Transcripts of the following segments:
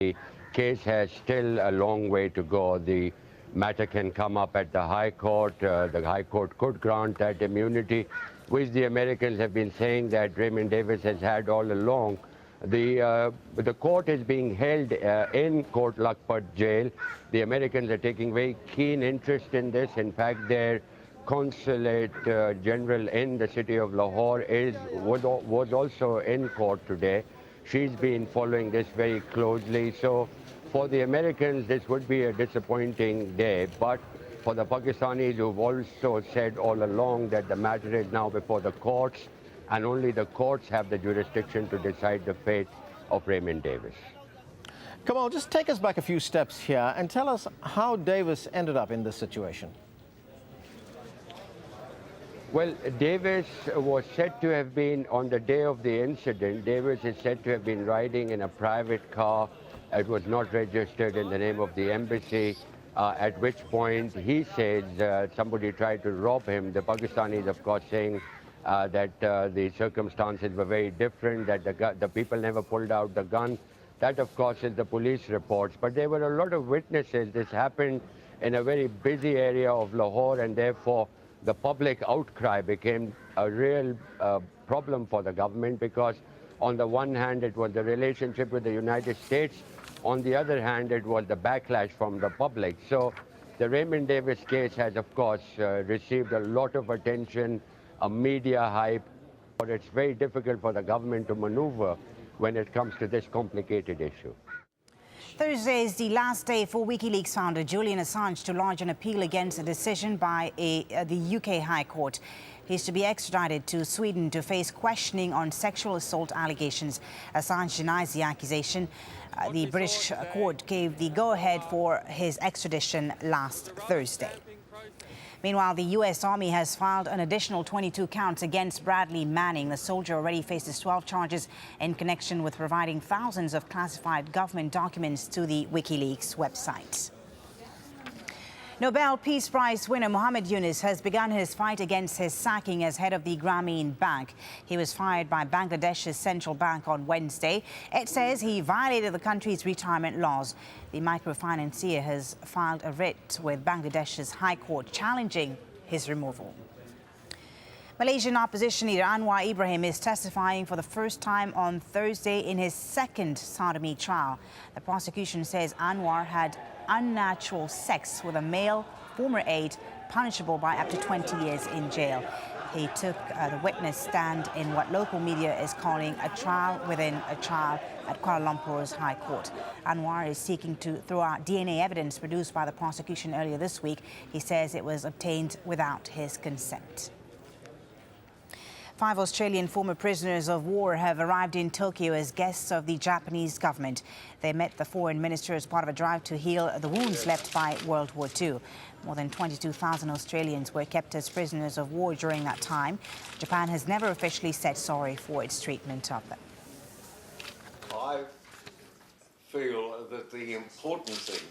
The case has still a long way to go. The matter can come up at the High Court. The High Court could grant that immunity, which the Americans have been saying that Raymond Davis has had all along. The court is being held in Court Lakhpat jail. The Americans are taking very keen interest in this. In fact, their consulate general in the city of Lahore was also in court today. She's been following this very closely. So for the Americans, this would be a disappointing day. But for the Pakistanis, who've also said all along that the matter is now before the courts, and only the courts have the jurisdiction to decide the fate of Raymond Davis. Kamal, just take us back a few steps here and tell us how Davis ended up in this situation. Well, Davis was said to have been, on the day of the incident, Davis is said to have been riding in a private car. It was not registered in the name of the embassy, at which point he says somebody tried to rob him. The Pakistanis, of course, saying that the circumstances were very different, that the people never pulled out the gun. That, of course, is the police reports. But there were a lot of witnesses. This happened in a very busy area of Lahore, and therefore the public outcry became a real problem for the government, because on the one hand it was the relationship with the United States, on the other hand it was the backlash from the public. So the Raymond Davis case has, of course, received a lot of attention, a media hype, but it's very difficult for the government to maneuver when it comes to this complicated issue. Thursday is the last day for WikiLeaks founder Julian Assange to lodge an appeal against a decision by the UK High Court. He's to be extradited to Sweden to face questioning on sexual assault allegations. Assange denies the accusation. The British court gave the go-ahead for his extradition last Thursday. Meanwhile, the U.S. Army has filed an additional 22 counts against Bradley Manning. The soldier already faces 12 charges in connection with providing thousands of classified government documents to the WikiLeaks website. Nobel Peace Prize winner Muhammad Yunus has begun his fight against his sacking as head of the Grameen Bank. He was fired by Bangladesh's central bank on Wednesday. It says he violated the country's retirement laws. The microfinancier has filed a writ with Bangladesh's High Court challenging his removal. Malaysian opposition leader Anwar Ibrahim is testifying for the first time on Thursday in his second sodomy trial. The prosecution says Anwar had unnatural sex with a male former aide, punishable by up to 20 years in jail. He took the witness stand in what local media is calling a trial within a trial at Kuala Lumpur's High Court. Anwar is seeking to throw out DNA evidence produced by the prosecution earlier this week. He says it was obtained without his consent. 5 Australian former prisoners of war have arrived in Tokyo as guests of the Japanese government. They met the foreign minister as part of a drive to heal the wounds left by World War II. More than 22,000 Australians were kept as prisoners of war during that time. Japan has never officially said sorry for its treatment of them. I feel that the important thing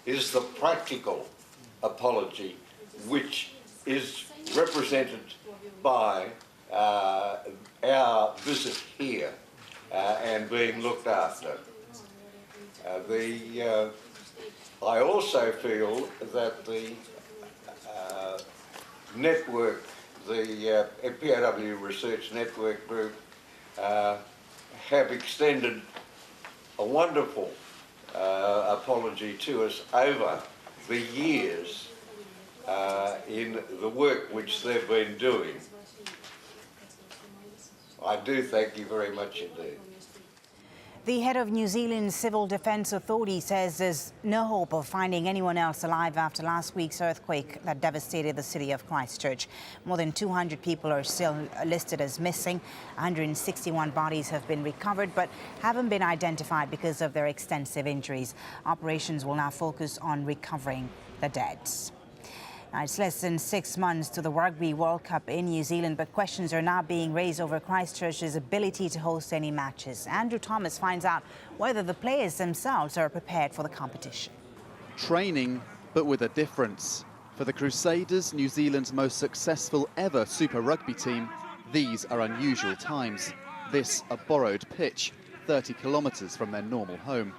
is the practical apology, which is represented by our visit here and being looked after. I also feel that the network, the POW Research Network Group, have extended a wonderful apology to us over the years in the work which they've been doing. I do thank you very much indeed. The head of New Zealand's Civil Defence Authority says there's no hope of finding anyone else alive after last week's earthquake that devastated the city of Christchurch. More than 200 people are still listed as missing. 161 bodies have been recovered but haven't been identified because of their extensive injuries. Operations will now focus on recovering the dead. Now, it's less than 6 months to the Rugby World Cup in New Zealand, but questions are now being raised over Christchurch's ability to host any matches. Andrew Thomas finds out whether the players themselves are prepared for the competition. Training, but with a difference. For the Crusaders, New Zealand's most successful ever Super Rugby team, these are unusual times. This a borrowed pitch, 30 kilometres from their normal home.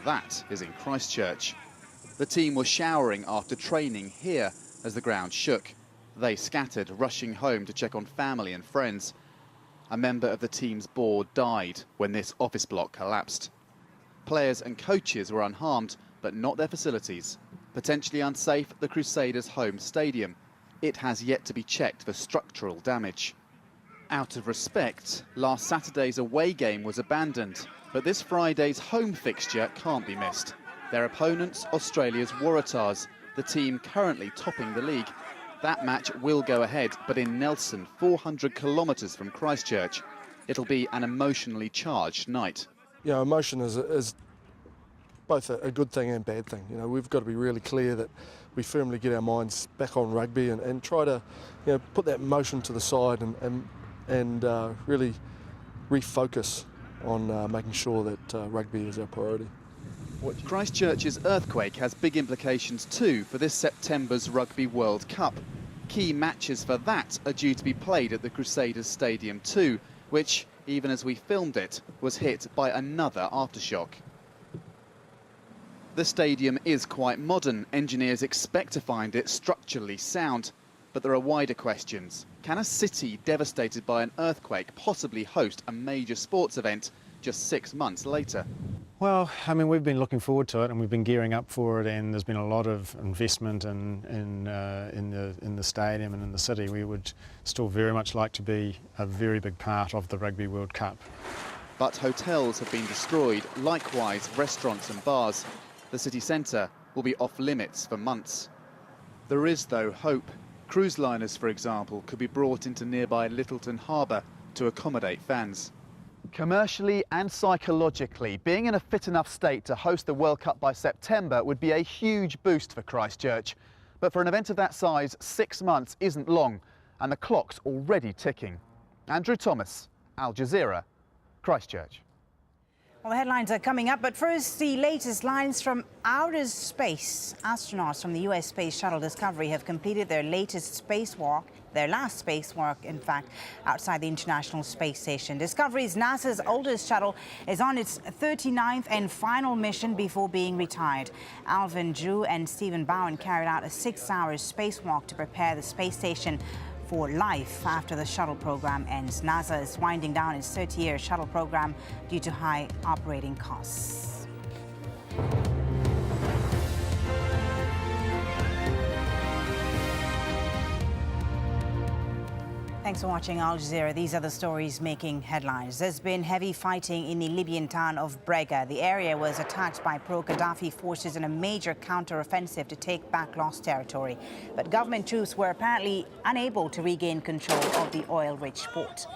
that is in Christchurch. The team was showering after training here as the ground shook. They scattered, rushing home to check on family and friends. A member of the team's board died when this office block collapsed. Players and coaches were unharmed, but not their facilities. Potentially unsafe, the Crusaders' home stadium. It has yet to be checked for structural damage. Out of respect, last Saturday's away game was abandoned, but this Friday's home fixture can't be missed. Their opponents, Australia's Waratahs, the team currently topping the league. That match will go ahead, but in Nelson, 400 kilometres from Christchurch. It'll be an emotionally charged night. You know, emotion is both a good thing and bad thing. You know, we've got to be really clear that we firmly get our minds back on rugby and try to, you know, put that emotion to the side and really refocus on making sure that rugby is our priority. Christchurch's earthquake has big implications too for this September's Rugby World Cup. Key matches for that are due to be played at the Crusaders Stadium too, which, even as we filmed it, was hit by another aftershock. The stadium is quite modern. Engineers expect to find it structurally sound. But there are wider questions. Can a city devastated by an earthquake possibly host a major sports event just 6 months later? Well, I mean, we've been looking forward to it and we've been gearing up for it, and there's been a lot of investment in the stadium and in the city. We would still very much like to be a very big part of the Rugby World Cup. But hotels have been destroyed, likewise restaurants and bars. The city centre will be off limits for months. There is, though, hope. Cruise liners, for example, could be brought into nearby Littleton Harbour to accommodate fans. Commercially and psychologically, being in a fit enough state to host the World Cup by September would be a huge boost for Christchurch. But for an event of that size, 6 months isn't long, and the clock's already ticking. Andrew Thomas, AlJazeera, Christchurch. Well, the headlines are coming up, but first, the latest lines from outer space. Astronauts from the US Space Shuttle Discovery have completed their last spacewalk, in fact, outside the International Space Station. Discovery's NASA's oldest shuttle is on its 39th and final mission before being retired. Alvin Drew and Stephen Bowen carried out a 6-hour spacewalk to prepare the space station for life after the shuttle program ends. NASA is winding down its 30-year shuttle program due to high operating costs. Thanks for watching Al Jazeera. These are the stories making headlines. There's been heavy fighting in the Libyan town of Brega. The area was attacked by pro-Gaddafi forces in a major counter-offensive to take back lost territory. But government troops were apparently unable to regain control of the oil-rich port.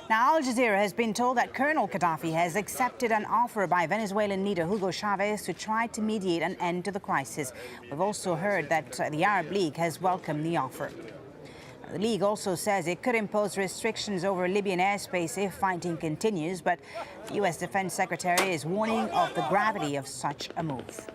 Now, Al Jazeera has been told that Colonel Gaddafi has accepted an offer by Venezuelan leader Hugo Chavez to try to mediate an end to the crisis. We've also heard that the Arab League has welcomed the offer. The League also says it could impose restrictions over Libyan airspace if fighting continues, but the U.S. Defense Secretary is warning of the gravity of such a move.